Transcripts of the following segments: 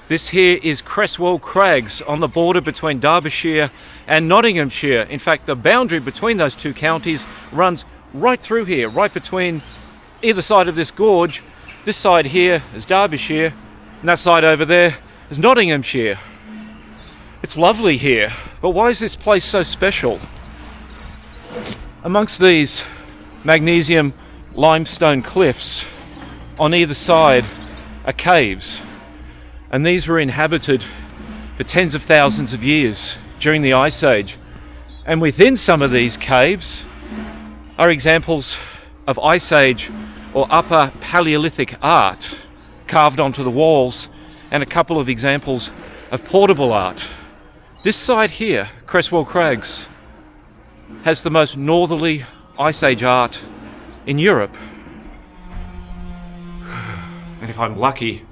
This here is Creswell Crags on the border between Derbyshire and Nottinghamshire. In fact, the boundary between those two counties runs right through here, right between either side of this gorge. This side here is Derbyshire, and that side over there is Nottinghamshire. It's lovely here, but why is this place so special? Amongst these magnesium limestone cliffs on either side are caves. And these were inhabited for tens of thousands of years during the Ice Age. And within some of these caves are examples of Ice Age or Upper Paleolithic art carved onto the walls, and a couple of examples of portable art. This side here, Creswell Crags, has the most northerly Ice Age art in Europe. And if I'm lucky,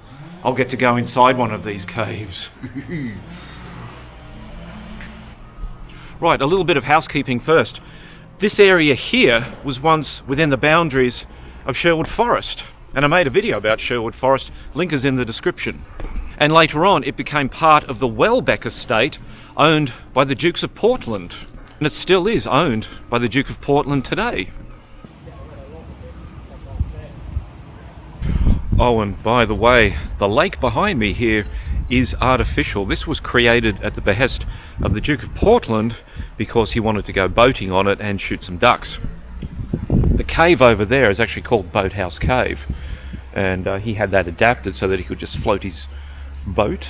I'll get to go inside one of these caves. Right, a little bit of housekeeping first. This area here was once within the boundaries of Sherwood Forest, and I made a video about Sherwood Forest, link is in the description. And later on it became part of the Welbeck estate, owned by the Dukes of Portland, and it still is owned by the Duke of Portland today. Oh, and by the way, the lake behind me here is artificial. This was created at the behest of the Duke of Portland because he wanted to go boating on it and shoot some ducks. The cave over there is actually called Boathouse Cave, and he had that adapted so that he could just float his boat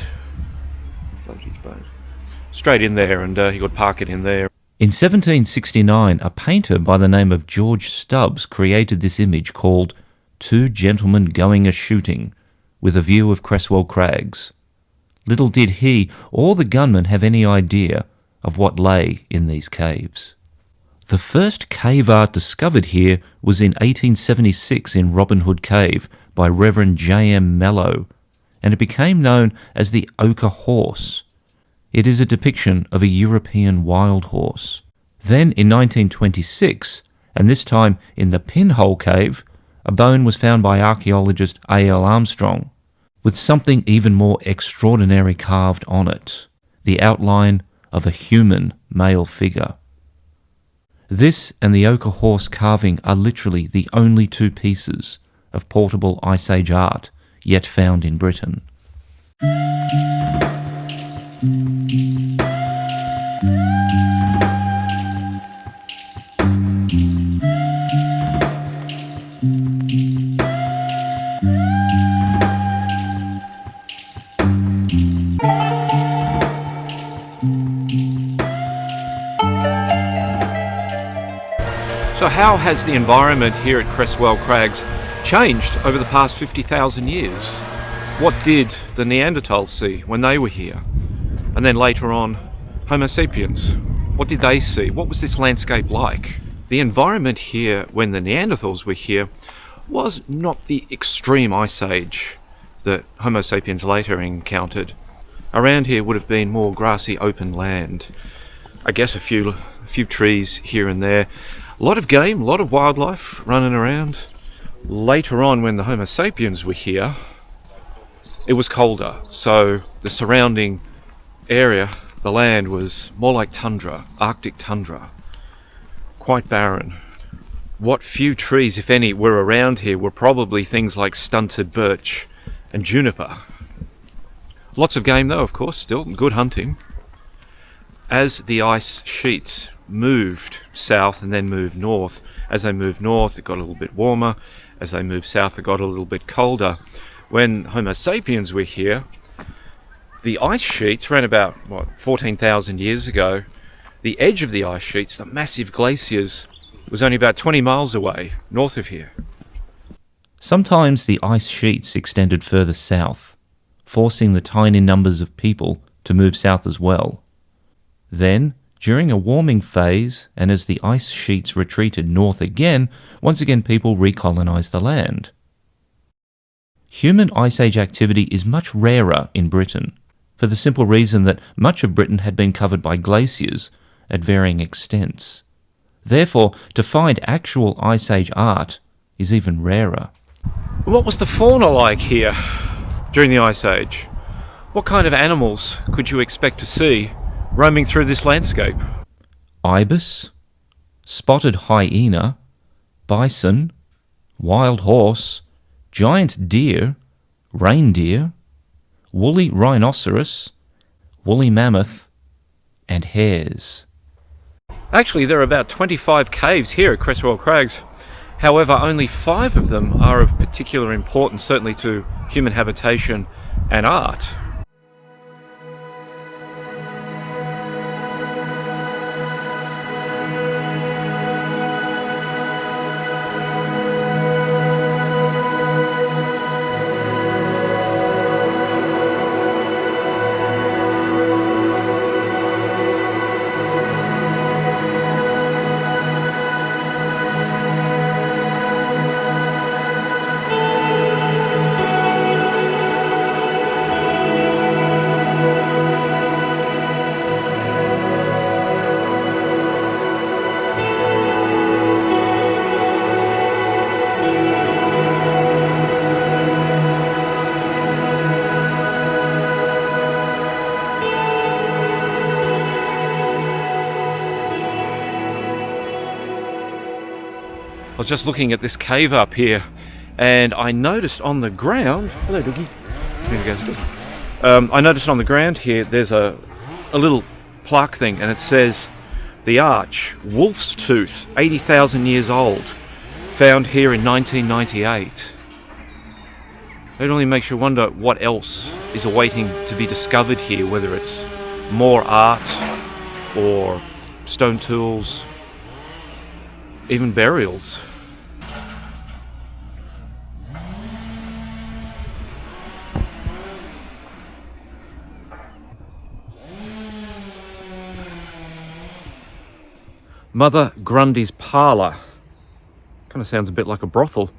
straight in there, and he could park it in there. In 1769, a painter by the name of George Stubbs created this image called Two Gentlemen Going A-Shooting, with a view of Creswell Crags. Little did he or the gunman have any idea of what lay in these caves. The first cave art discovered here was in 1876 in Robin Hood Cave by Reverend J.M. Mello, and it became known as the Ochre Horse. It is a depiction of a European wild horse. Then in 1926, and this time in the Pinhole Cave, a bone was found by archaeologist A.L. Armstrong, with something even more extraordinary carved on it, the outline of a human male figure. This and the Ochre Horse carving are literally the only two pieces of portable Ice Age art yet found in Britain. So how has the environment here at Creswell Crags changed over the past 50,000 years? What did the Neanderthals see when they were here? And then later on, Homo sapiens. What did they see? What was this landscape like? The environment here when the Neanderthals were here was not the extreme ice age that Homo sapiens later encountered. Around here would have been more grassy open land. I guess a few trees here and there. A lot of game, a lot of wildlife running around. Later on, when the Homo sapiens were here, it was colder, so the surrounding area, the land, was more like tundra, Arctic tundra. Quite barren. What few trees, if any, were around here were probably things like stunted birch and juniper. Lots of game though, of course, still good hunting. As the ice sheets moved south and then moved north, as they moved north it got a little bit warmer, as they moved south it got a little bit colder. When Homo sapiens were here, the ice sheets, around about 14,000 years ago, the edge of the ice sheets, the massive glaciers, was only about 20 miles away north of here. Sometimes the ice sheets extended further south, forcing the tiny numbers of people to move south as well. Then, during a warming phase, and as the ice sheets retreated north again, once again people recolonized the land. Human Ice Age activity is much rarer in Britain, for the simple reason that much of Britain had been covered by glaciers at varying extents. Therefore, to find actual Ice Age art is even rarer. What was the fauna like here during the Ice Age? What kind of animals could you expect to see roaming through this landscape? Ibis, spotted hyena, bison, wild horse, giant deer, reindeer, woolly rhinoceros, woolly mammoth, and hares. Actually, there are about 25 caves here at Creswell Crags. However, only 5 of them are of particular importance, certainly to human habitation and art. I was just looking at this cave up here, and I noticed on the ground... Hello, Doogie. There goes Doogie. I noticed on the ground here, there's a little plaque thing, and it says, "The Arch, Wolf's Tooth, 80,000 years old, found here in 1998. It only makes you wonder what else is awaiting to be discovered here, whether it's more art, or stone tools, even burials. Mother Grundy's parlour. Kind of sounds a bit like a brothel.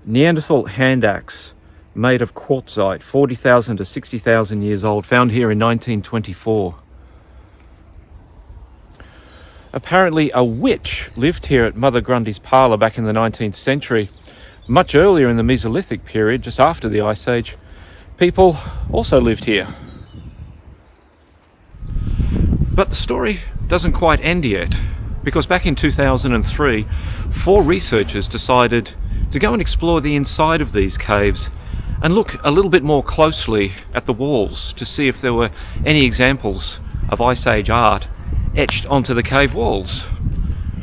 Neanderthal hand axe made of quartzite, 40,000 to 60,000 years old, found here in 1924. Apparently a witch lived here at Mother Grundy's parlour back in the 19th century. Much earlier in the Mesolithic period, just after the Ice Age, people also lived here. But the story doesn't quite end yet, because back in 2003, 4 researchers decided to go and explore the inside of these caves and look a little bit more closely at the walls to see if there were any examples of Ice Age art etched onto the cave walls.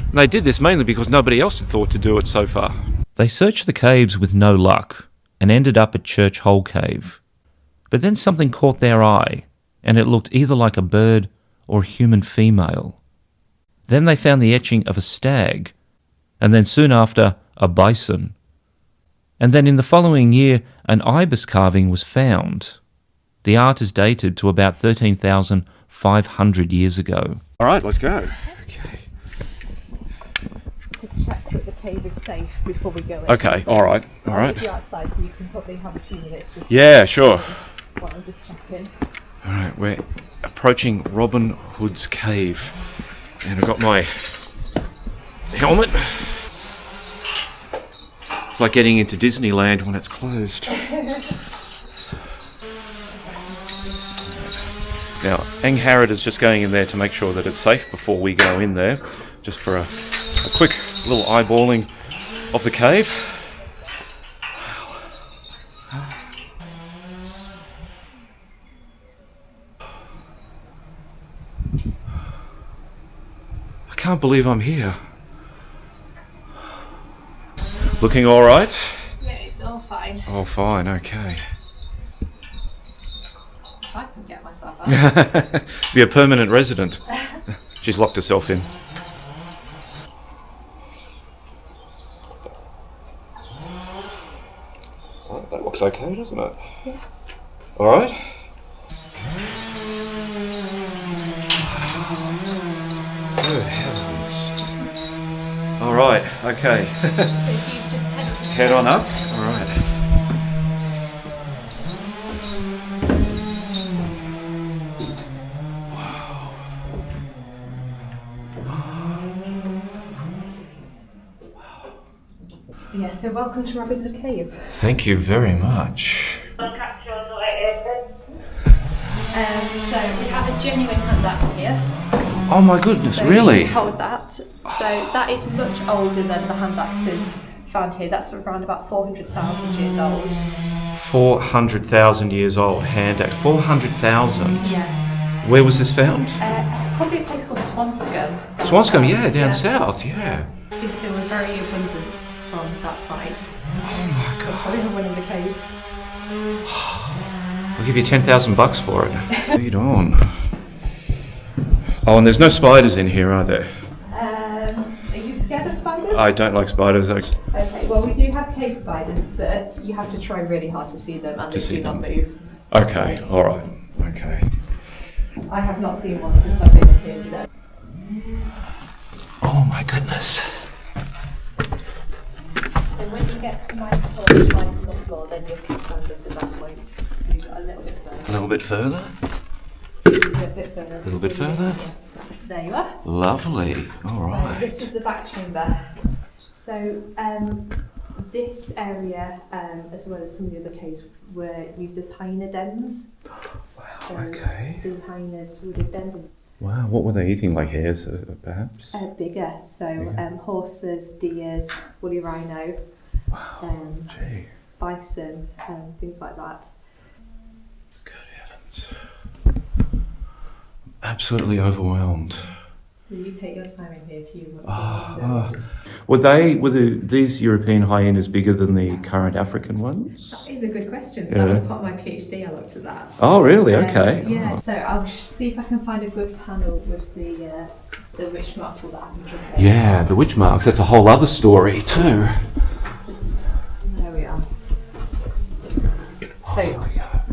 And they did this mainly because nobody else had thought to do it so far. They searched the caves with no luck and ended up at Church Hole Cave. But then something caught their eye, and it looked either like a bird or a human female. Then they found the etching of a stag, and then soon after, a bison. And then in the following year, an ibis carving was found. The art is dated to about 13,500 years ago. All right, let's go. Okay. To check that the cave is safe before we go in. Okay, all right, all right. I'll be outside, so you can probably have a few minutes. Yeah, sure. While I'm just checking. All right, we're approaching Robin Hood's cave, and I've got my helmet. It's like getting into Disneyland when it's closed. Now, Angharad is just going in there to make sure that it's safe before we go in there, just for a quick little eyeballing of the cave. I can't believe I'm here. Looking all right? Yeah, it's all fine. Oh, fine, okay. I can get myself out. Be a permanent resident. She's locked herself in. Well, that looks okay, doesn't it? Yeah. All right. Good heavens. All right, okay. So if you just Head on up. All right. Yeah, so welcome to Robin Hood Cave. Thank you very much. So we have a genuine hand axe here. Oh my goodness, So really? you can hold that. So that is much older than the hand axes found here. That's around about 400,000 years old. 400,000 years old hand axe. 400,000? Yeah. Where was this found? Probably a place called Swanscombe. Swanscombe, yeah, down south, yeah. They were very abundant from that site. Oh my god. Probably the one in the cave. I'll give you $10,000 for it. Lead on. Oh, and there's no spiders in here, are there? Are you scared of spiders? I don't like spiders. Okay, well we do have cave spiders, but you have to try really hard to see them and they do not move. Okay, alright, okay. I have not seen one since I've been here today. Oh my goodness. So when you get to my floor, right on the floor, then you can stand up to that point. So you've got a little bit further. A little bit further. A little bit further. A little bit further. Yeah. There you are. Lovely. Alright. So this is the back chamber. So this area, as well as some of the other caves, were used as hyena dens. Wow, So okay. the hyenas would have been Wow, what were they eating? Like hares, perhaps? bigger. So horses, deers, woolly rhino, Gee. bison, things like that. Good heavens. Absolutely overwhelmed. You take your time in here if you want to. Were these European hyenas bigger than the current African ones? That is a good question. So Yeah. that was part of my PhD. I looked at that. Oh, really? Okay. Yeah. Oh. So I'll see if I can find a good panel with the witch marks or that happened to her. Yeah, the witch marks. That's a whole other story too. There we are. So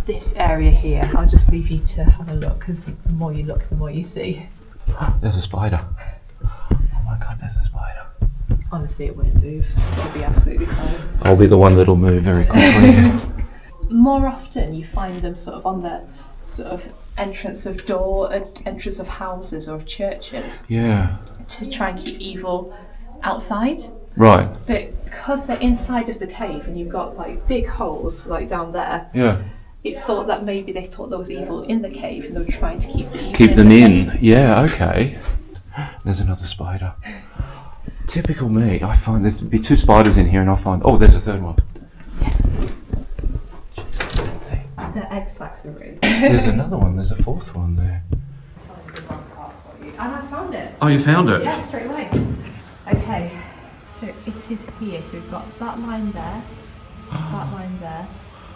this area here, I'll just leave you to have a look because the more you look, the more you see. There's a spider. Oh my god, there's a spider. Honestly, it won't move. It'll be absolutely fine. I'll be the one that'll move very quickly. More often, you find them sort of on the sort of entrance of houses or of churches Yeah. to try and keep evil outside. Right. But because they're inside of the cave and you've got like big holes like down there, Yeah. it's thought that maybe they thought there was evil in the cave and they were trying to keep the evil Keep them the in. cave. Yeah, okay. There's another spider. Typical me. I find there's be two spiders in here and I'll find... Oh, there's a third one. The egg sacs are really. There's another one. There's a fourth one there. And I found it. Oh, you found it? Yeah, straight away. Okay, so it is here. So we've got that line there, that line there,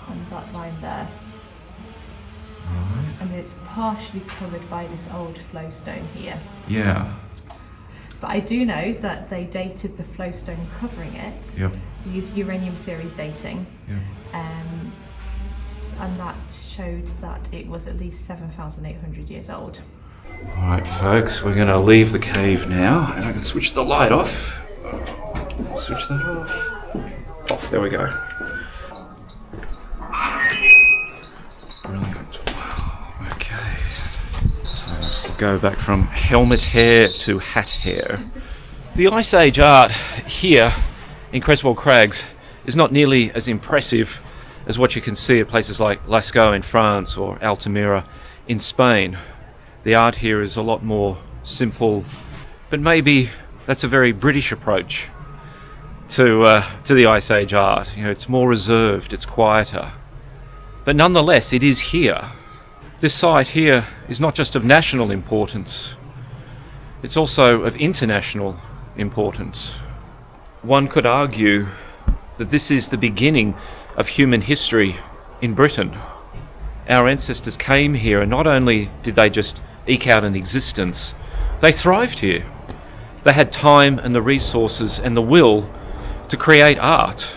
and that line there. Right. And it's partially covered by this old flowstone here. Yeah. But I do know that they dated the flowstone covering it. Yep. They used uranium series dating. Yeah. And that showed that it was at least 7,800 years old. Alright folks, we're going to leave the cave now and I can switch the light off. Switch that off. Off, there we go. Brilliant. Wow, okay. So go back from helmet hair to hat hair. The Ice Age art here in Creswell Crags is not nearly as impressive as what you can see at places like Lascaux in France or Altamira in Spain. The art here is a lot more simple, but maybe that's a very British approach to the Ice Age art. You know, it's more reserved, it's quieter. But nonetheless, it is here. This site here is not just of national importance, it's also of international importance. One could argue that this is the beginning of human history in Britain. Our ancestors came here and not only did they just eke out an existence, they thrived here. They had time and the resources and the will to create art.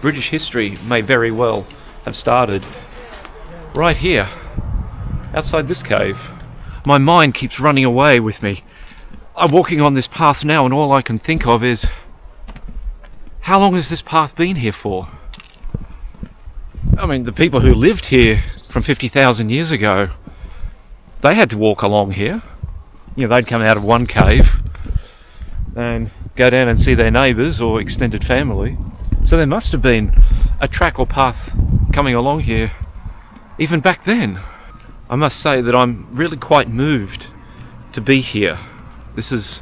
British history may very well have started right here, outside this cave. My mind keeps running away with me. I'm walking on this path now and all I can think of is, how long has this path been here for? I mean, the people who lived here from 50,000 years ago, they had to walk along here. You know, they'd come out of one cave and go down and see their neighbours or extended family. So there must have been a track or path coming along here even back then. I must say that I'm really quite moved to be here. This is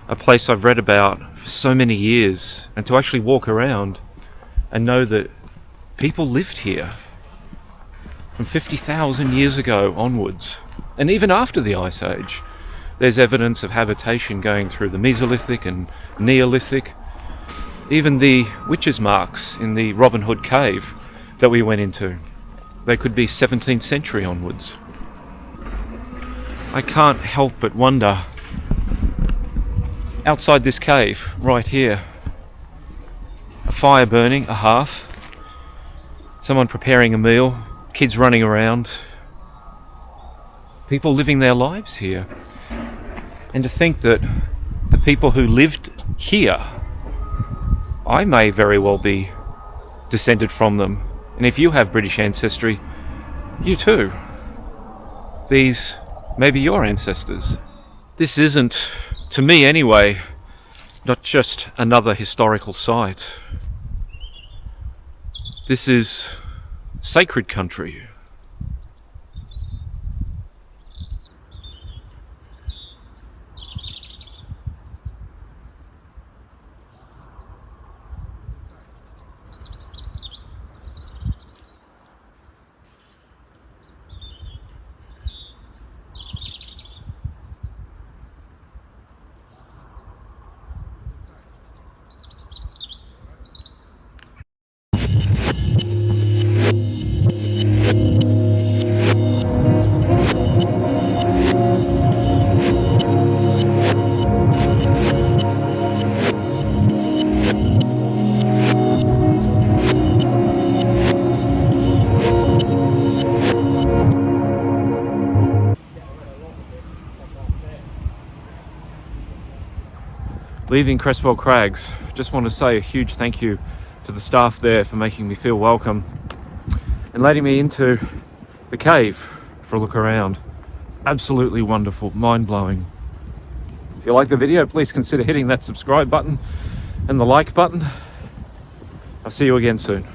a place I've read about for so many years, and to actually walk around and know that people lived here from 50,000 years ago onwards, and even after the Ice Age. There's evidence of habitation going through the Mesolithic and Neolithic. Even the witches' marks in the Robin Hood cave that we went into, they could be 17th century onwards. I can't help but wonder, outside this cave, right here, a fire burning, a hearth, someone preparing a meal, kids running around, people living their lives here. And to think that the people who lived here, I may very well be descended from them. And if you have British ancestry, you too. These may be your ancestors. This isn't, to me anyway, not just another historical site. This is sacred country. Leaving Creswell Crags, just want to say a huge thank you to the staff there for making me feel welcome and letting me into the cave for a look around. Absolutely wonderful, mind-blowing. If you like the video, please consider hitting that subscribe button and the like button. I'll see you again soon.